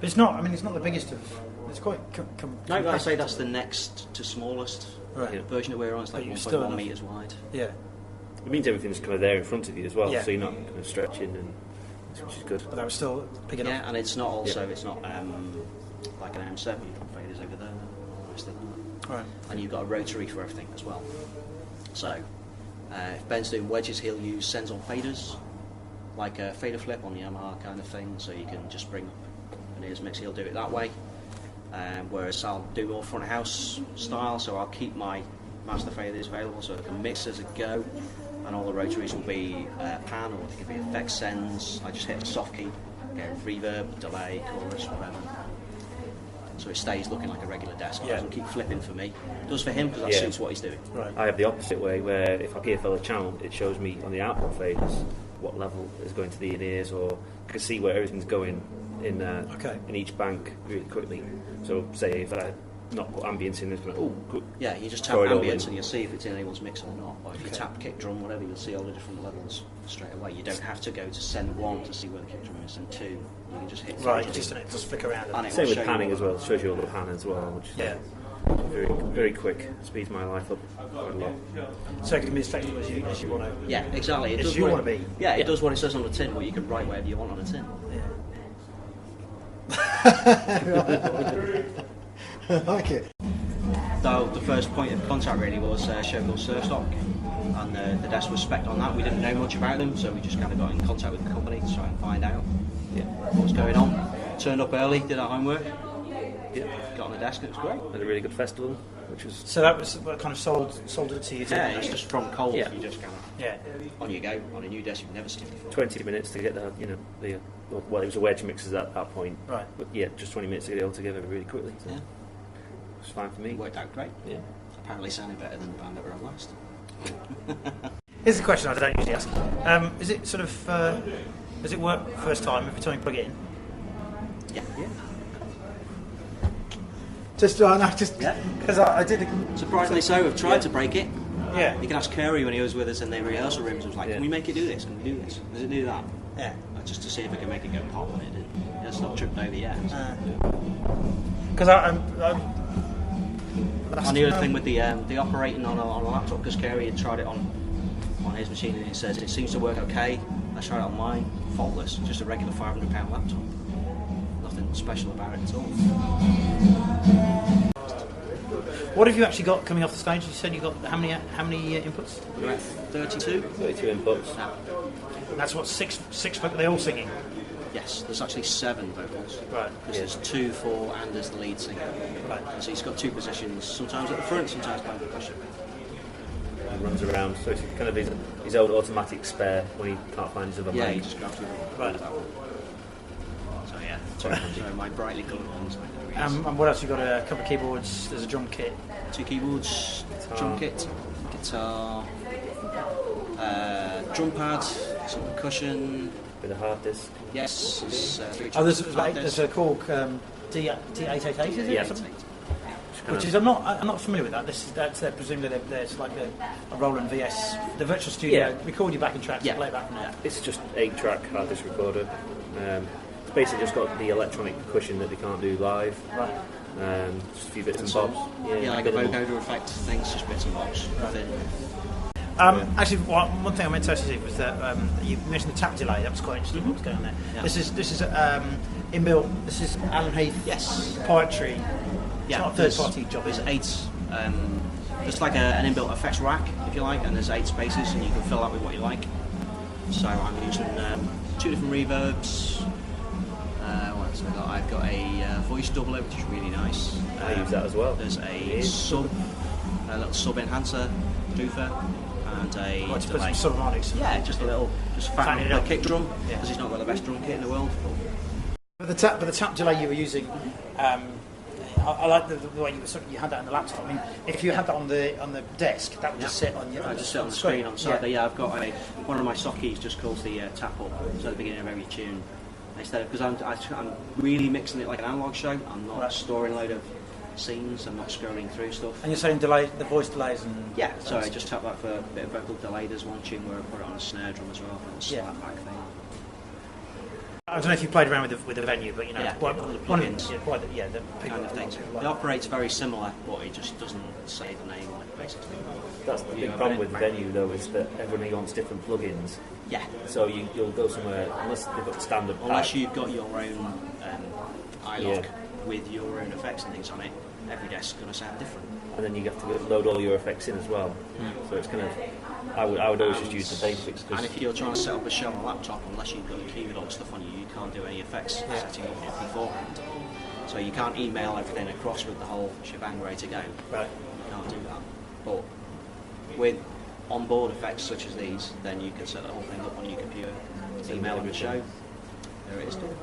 But it's not. I mean, it's not the biggest of. It's quite. No, I'd say that's the next to smallest version that we're on. It's like 1.1 metres wide. Yeah. It means everything's kind of there in front of you as well, so you're not kind of stretching, which is good. But that was still big enough. Yeah, and it's not also it's not like an M7. You've got faders over there. Right. And you've got a rotary for everything as well. So if Ben's doing wedges, he'll use sends on faders, like a fader flip on the Yamaha kind of thing. So you can just bring up an ears mix. He'll do it that way. Whereas I'll do more front house style. So I'll keep my master faders available so I can mix as it go. And all the rotaries will be pan, or they can be effect sends. I just hit a soft key, get reverb, delay, chorus, whatever. So it stays looking like a regular desk. It doesn't keep flipping for me. It does for him because that suits what he's doing. Right. I have the opposite way, where if I PFL a channel, it shows me on the output faders what level is going to the in-ears, or I can see where everything's going in each bank really quickly. So say if I not put ambience in, it's like, oh, good. Yeah, you just tap ambience and you'll see if it's in anyone's mix or not. Or if you tap kick drum, whatever, you'll see all the different levels straight away. You don't have to go to send 1 to see where the kick drum is, and 2. You can just hit. Right, just flick around. And same with panning as well. It shows you all the pan as well, which is very, very quick. It speeds my life up quite a lot. So it can be as flexible as you want to. Yeah, exactly. As you want to be. Yeah, it does what it says on the tin, but you can write whatever you want on the tin. Yeah. I like it. So the first point of contact really was Chevrolet Surfstock, and the desk was spec'd on that. We didn't know much about them, so we just kind of got in contact with the company to try and find out what was going on. Turned up early, did our homework, got on the desk, and it was great. Had a really good festival, which was... So that was what kind of sold it to you? Yeah, it's just from cold. You just kind of on you go on a new desk you've never seen before. 20 minutes to get the it was a wedge mixers at that point. Right. But just 20 minutes to get it all together really quickly. So. It was fine for me. It worked out great. Yeah. Apparently sounded better than the band that were on last. Here's a question I don't usually ask. Is it sort of does it work first time every time you plug it in? Yeah. Just because I did. Surprisingly so, I've tried to break it. Yeah. You can ask Curry when he was with us in the rehearsal rooms. I was like, can we make it do this? Can we do this? Does it do that? Yeah. Just to see if I can make it go pop, and it didn't. It's not tripped over yet. Because And the other thing with the operating on a laptop, because Kerry had tried it on his machine and it says it seems to work okay. I tried it on mine, faultless, just a regular £500 laptop. Nothing special about it at all. What have you actually got coming off the stage? You said you got how many inputs? We're at 32. 32 inputs. Yeah. And that's what six folk. They're all singing. Yes, there's actually 7 vocals. Right. Because there's 2, 4, and there's the lead singer. Right. So he's got 2 positions, sometimes at the front, sometimes behind the percussion. He runs around, so it's kind of his own automatic spare when he can't find his other mic. Yeah, he just grabs it. Right. So yeah, so my brightly coloured ones. And what else? You got a couple of keyboards. There's a drum kit. 2 keyboards, drum kit, guitar, drum pad, some percussion. With a hard disk. Yes. There's a Korg D888, is it? Yeah. Which is I'm not familiar with that. That's presumably there's like a Roland VS, the virtual studio. Record your backing tracks, and play back from there. It's just 8-track hard disk recorder. It's basically just got the electronic percussion that they can't do live. Right. Just a few bits and bobs. Yeah, like a vocoder effect things, just bits and bobs. Actually, one thing I meant to ask you was that you mentioned the tap delay. That was quite interesting. What's going on there? Yeah. This is inbuilt. This is Allen&Heath. Yes. Poetry. Yeah. It's not a third-party job. There's 8. Just like an inbuilt effects rack, if you like, and there's 8 spaces, and you can fill that with what you like. So I'm using 2 different reverbs. What else have I got? I've got a voice doubler, which is really nice. I use that as well. There's a little sub enhancer, doofer. And a put some subharmonics. Yeah, just fatten up the kick drum because he's not got the best drum kit in the world. But the tap delay you were using, I like the way you had that on the laptop. I mean, if you had that on the desk, that would just sit on your. Just sit on the screen on the side. Yeah, I've got one of my soft keys just calls the tap up at the beginning of every tune. Instead of because I'm really mixing it like an analog show. I'm not storing a load of scenes. I'm not scrolling through stuff. And you're saying the voice delays and... Yeah, so I just tap that for a bit of vocal delay. There's one tune where I put it on a snare drum as well for a slap back thing. I don't know if you played around with the venue, but the plugins, the kind of things. It operates very similar, but it just doesn't say the name on it, basically. That's the big problem with venue, though, is that everybody wants different plugins. Yeah. So you'll go somewhere, unless they've got the standard pack. Unless you've got your own iLog with your own effects and things on it, every desk's going to sound different. And then you have to load all your effects in as well. So it's kind of... I would always just use the basics. And if you're trying to set up a show on a laptop, unless you've got a key with all the stuff on you can't do any effects setting up beforehand. So you can't email everything across with the whole shebang ready to go. Right. You can't do that. But with onboard effects such as these, then you can set the whole thing up on your computer, email them a show, there it is done.